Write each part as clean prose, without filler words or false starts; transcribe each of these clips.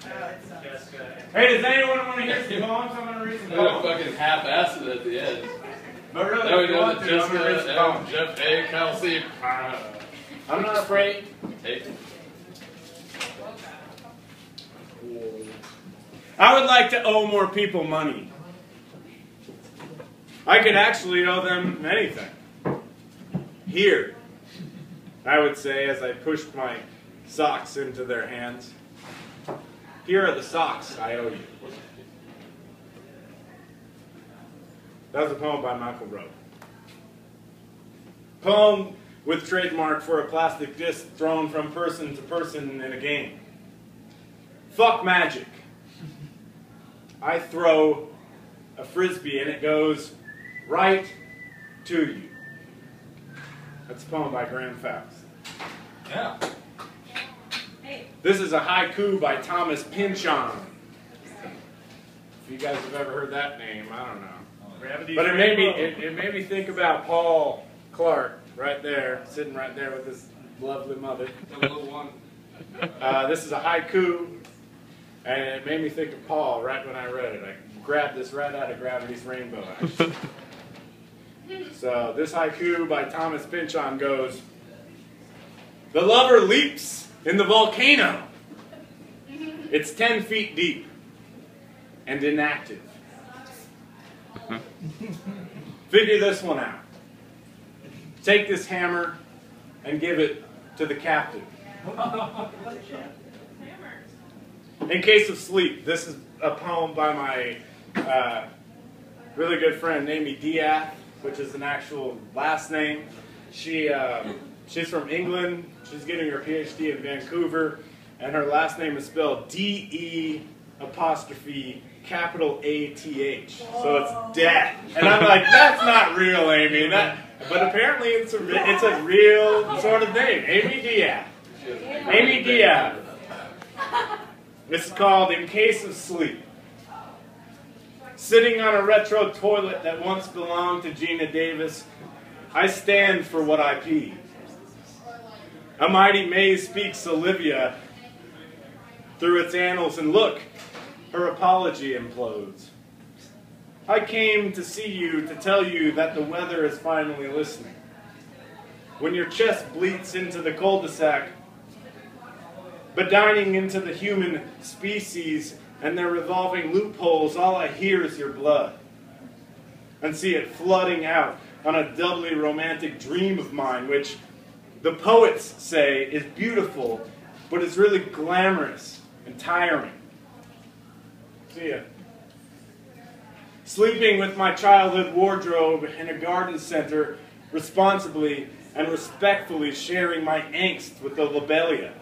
Jeff, Jessica. Hey, does anyone want to hear some poems? I'm going to read some poems. Fucking half-assed it at the end. But really, Now we if you know want that to, I'm going to read some Jessica, poems. Jeff A, Kyle C. I'm not afraid. Hey. I would like to owe more people money. I could actually owe them anything. Here, I would say as I pushed my socks into their hands. Here are the socks I owe you. That was a poem by Michael Rowe. Poem with trademark for a plastic disc thrown from person to person in a game. Fuck magic. I throw a frisbee and it goes right to you. That's a poem by Graham Faust. Yeah. This is a haiku by Thomas Pynchon. If you guys have ever heard that name, I don't know. But it made me think about Paul Clark right there, sitting right there with his lovely mother. The little one. This is a haiku, and it made me think of Paul right when I read it. I grabbed this right out of Gravity's Rainbow, actually. So this haiku by Thomas Pynchon goes, "The lover leaps in the volcano. It's 10 feet deep and inactive. Figure this one out. Take this hammer and give it to the captain. In case of sleep," this is a poem by my really good friend Amy Diath, which is an actual last name. She's from England. She's getting her PhD in Vancouver, and her last name is spelled D-E apostrophe capital A-T-H. So it's death. And I'm like, that's not real, Amy. But apparently it's a real sort of name. Amy Diath. Amy Diath. This is called In Case of Sleep. Sitting on a retro toilet that once belonged to Gina Davis, I stand for what I pee. A mighty maze speaks Olivia through its annals, and look, her apology implodes. I came to see you to tell you that the weather is finally listening. When your chest bleats into the cul-de-sac, but dining into the human species and their revolving loopholes, all I hear is your blood, and see it flooding out on a doubly romantic dream of mine, which the poets say is beautiful, but is really glamorous and tiring. See ya. Sleeping with my childhood wardrobe in a garden center, responsibly and respectfully sharing my angst with the lobelia.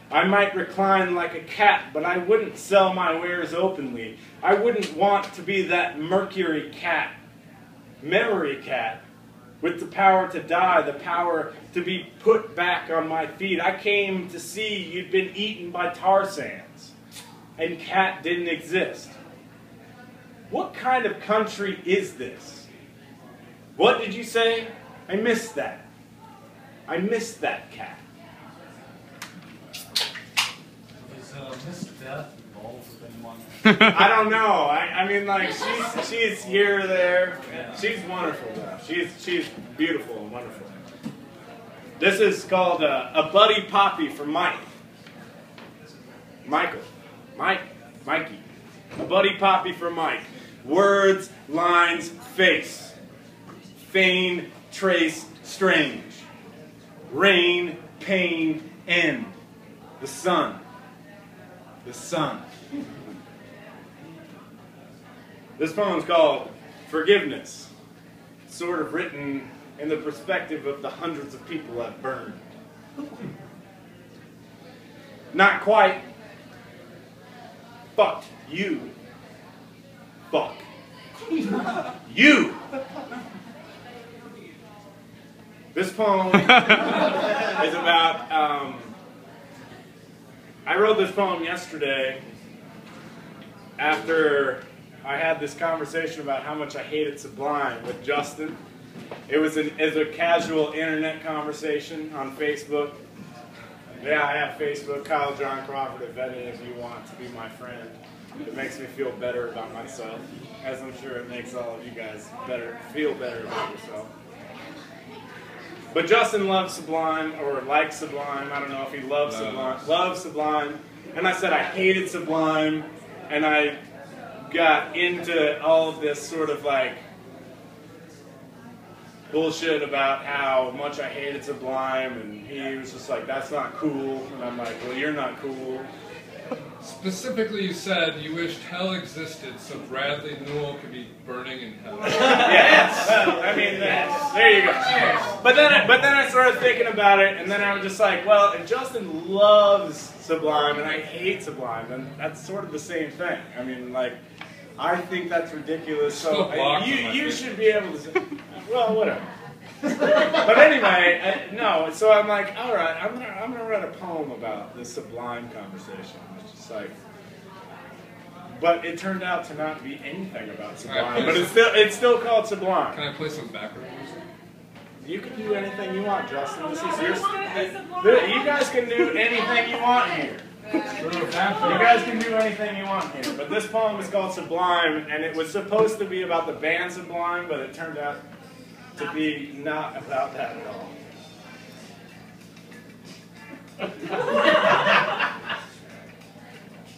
I might recline like a cat, but I wouldn't sell my wares openly. I wouldn't want to be that Mercury cat, memory cat, with the power to die, the power to be put back on my feet. I came to see you'd been eaten by tar sands, and cat didn't exist. What kind of country is this? What did you say? I missed that. I missed that cat. Is Miss Death involved with anyone? I don't know. I mean, like, she's here or there. She's wonderful, though. She's beautiful and wonderful. This is called a Buddy Poppy for Mike. Mikey. A Buddy Poppy for Mike. Words, lines, face. Feign, trace, strange. Rain, pain, end. The sun. The sun. This poem's called Forgiveness. It's sort of written in the perspective of the hundreds of people I've burned. Not quite. Fucked you. Fuck. You. This poem is about, I wrote this poem yesterday after I had this conversation about how much I hated Sublime with Justin. It was a casual internet conversation on Facebook. Yeah, I have Facebook, Kyle John Crawford, if any of you want to be my friend. It makes me feel better about myself, as I'm sure it makes all of you guys feel better about yourself. But Justin loves Sublime, or likes Sublime. I don't know if he loves Sublime. Loves Sublime. And I said I hated Sublime, and I got into all of this sort of like bullshit about how much I hated Sublime, and he was just like, that's not cool. And I'm like, well, you're not cool. Specifically, you said you wished hell existed so Bradley Newell could be burning in hell. Yes. I mean, there you go. But then I started thinking about it, and then I was just like, well, if Justin loves Sublime and I hate Sublime, then that's sort of the same thing. I mean, like, I think that's ridiculous. So you should be able to say, well, whatever. But anyway, no. So I'm like, all right, I'm gonna write a poem about this Sublime conversation. It's just like, but it turned out to not be anything about Sublime. But it's still called Sublime. Can I play some background music? You can do anything you want, Justin. This is yours. You guys can do anything you want here. You guys can do anything you want here. But this poem is called Sublime, and it was supposed to be about the band Sublime, but it turned out to be not about that at all.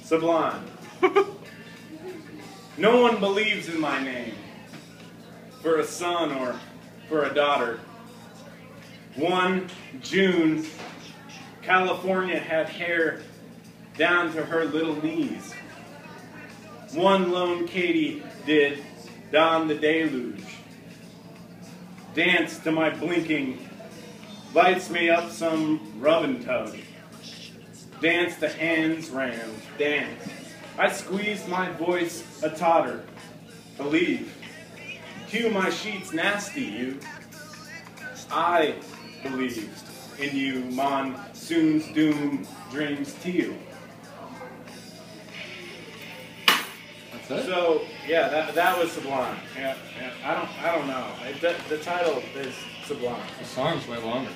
Sublime. No one believes in my name, for a son or for a daughter. 1 June, California had hair down to her little knees. One lone Katie did don the deluge. Dance to my blinking, lights me up some rubbin' tug. Dance to hands rammed, dance. I squeezed my voice a totter. Believe. Cue my sheets nasty, you. I believed in you, monsoon's doom, dreams teal. That's it? So yeah, that was Sublime. Yeah, I don't know. The title is Sublime. The song's way longer.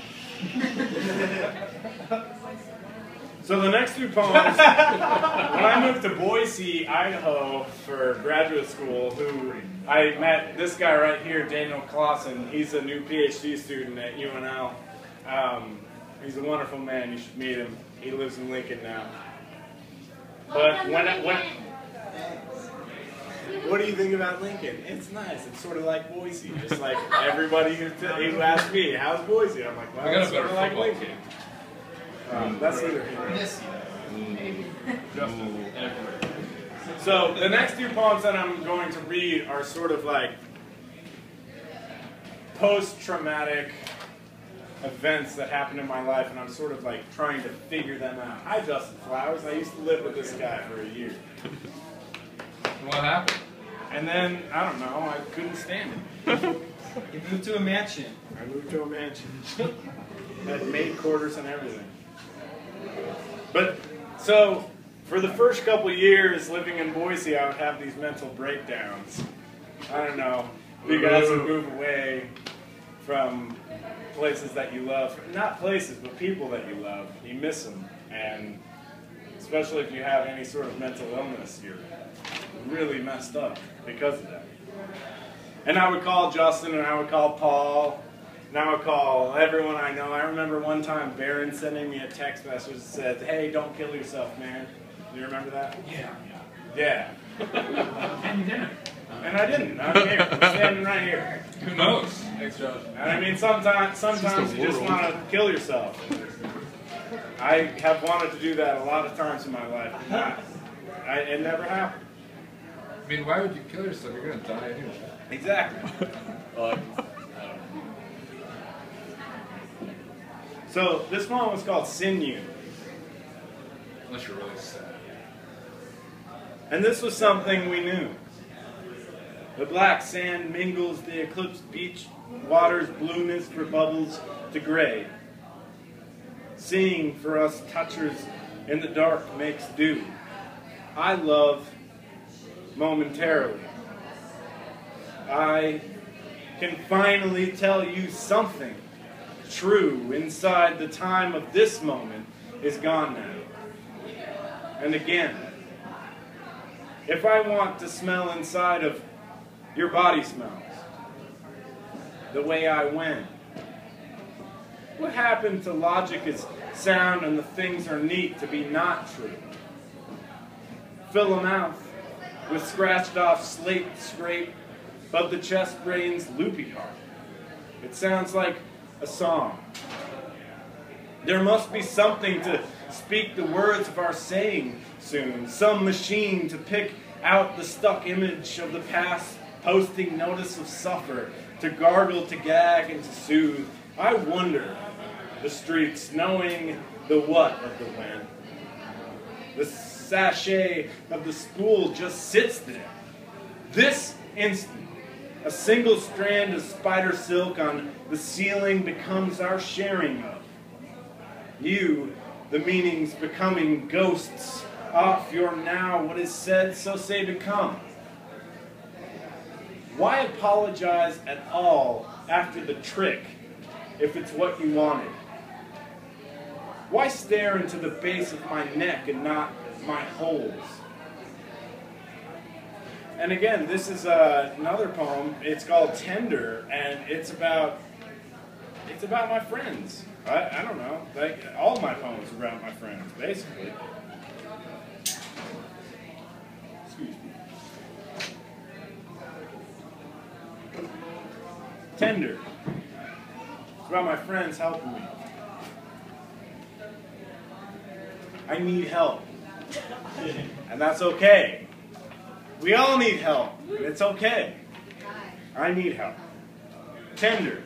So the next two poems, when I moved to Boise, Idaho for graduate school, I met this guy right here, Daniel Clausen. He's a new PhD student at UNL. He's a wonderful man. You should meet him. He lives in Lincoln now. But what do you think about Lincoln? It's nice. It's sort of like Boise. Just like everybody who asks me, how's Boise? I'm like, well, it's sort of like Lincoln. That's either here. So the next two poems that I'm going to read are sort of like post-traumatic events that happened in my life, and I'm sort of like trying to figure them out. Hi, Justin Flowers. I used to live with this guy for a year. What happened? And then, I don't know, I couldn't stand him. You moved to a mansion. I moved to a mansion. Had maid quarters and everything. But, so, for the first couple years living in Boise, I would have these mental breakdowns. I don't know. You guys would move away from places that you love. Not places, but people that you love. You miss them. And especially if you have any sort of mental illness, you're really messed up because of that. And I would call Justin, and I would call Paul, and I would call everyone I know. I remember one time Barron sending me a text message that said, hey, don't kill yourself, man. Do you remember that? Yeah. And you didn't. And I didn't. I'm here. I'm standing right here. Who knows? Thanks, Josh. And I mean, sometimes you just want to kill yourself. I have wanted to do that a lot of times in my life. It never happened. I mean, why would you kill yourself? You're going to die anyway. Exactly. Well, I don't know. So this poem was called Sinew. Unless you're really sad. And this was something we knew. The black sand mingles the eclipsed beach water's blueness for bubbles to gray. Seeing for us touchers in the dark makes do. I love momentarily. I can finally tell you something true inside the time of this moment. is gone now. And again, if I want to smell inside of your body smells, the way I win. What happened to logic is sound and the things are neat to be not true? Fill a mouth with scratched off slate scrape above the chest brain's loopy heart. It sounds like a song. There must be something to speak the words of our saying soon, some machine to pick out the stuck image of the past, posting notice of suffer, to gargle, to gag, and to soothe. I wonder the streets, knowing the what of the when. The sachet of the spool just sits there. This instant, a single strand of spider silk on the ceiling becomes our sharing of. You, the meanings becoming ghosts off your now, what is said, so say become. Why apologize at all after the trick if it's what you wanted? Why stare into the base of my neck and not my holes? And again, this is another poem. It's called Tender, and it's about my friends. I don't know. Like, all my poems are about my friends, basically. Excuse me. Tender. It's about my friends helping me. I need help. And that's okay. We all need help. And it's okay. I need help. Tender.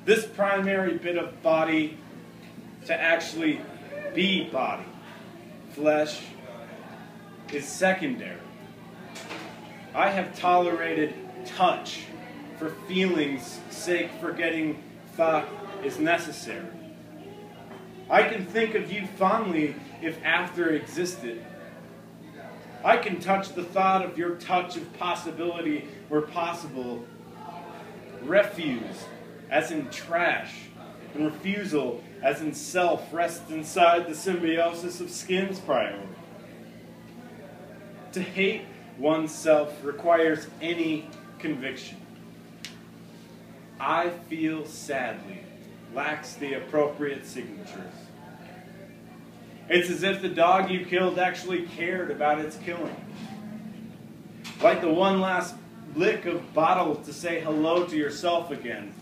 This primary bit of body to actually be body, flesh, is secondary. I have tolerated touch for feeling's sake, forgetting thought is necessary. I can think of you fondly if after existed. I can touch the thought of your touch if possibility were possible. Refuse, as in trash, and refusal, as in self, rests inside the symbiosis of skin's priority. To hate oneself requires any conviction. I feel sadly lacks the appropriate signatures. It's as if the dog you killed actually cared about its killing. Like the one last lick of bottle to say hello to yourself again.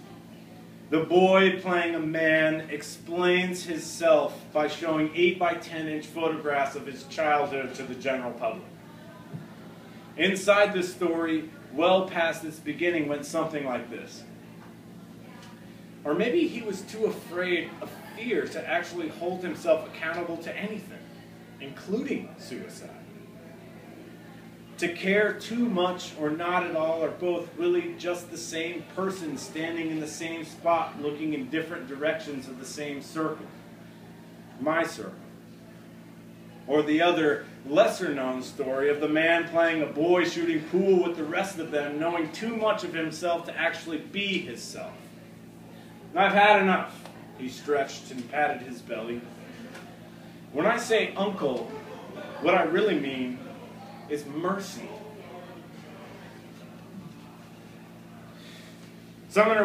The boy playing a man explains his self by showing 8 by 10 inch photographs of his childhood to the general public. Inside this story, well past its beginning, went something like this. Or maybe he was too afraid of fear to actually hold himself accountable to anything, including suicide. To care too much or not at all are both really just the same person standing in the same spot looking in different directions of the same circle. My circle. Or the other lesser-known story of the man playing a boy shooting pool with the rest of them, knowing too much of himself to actually be his self. I've had enough. He stretched and patted his belly. When I say uncle, what I really mean is mercy. So I'm going to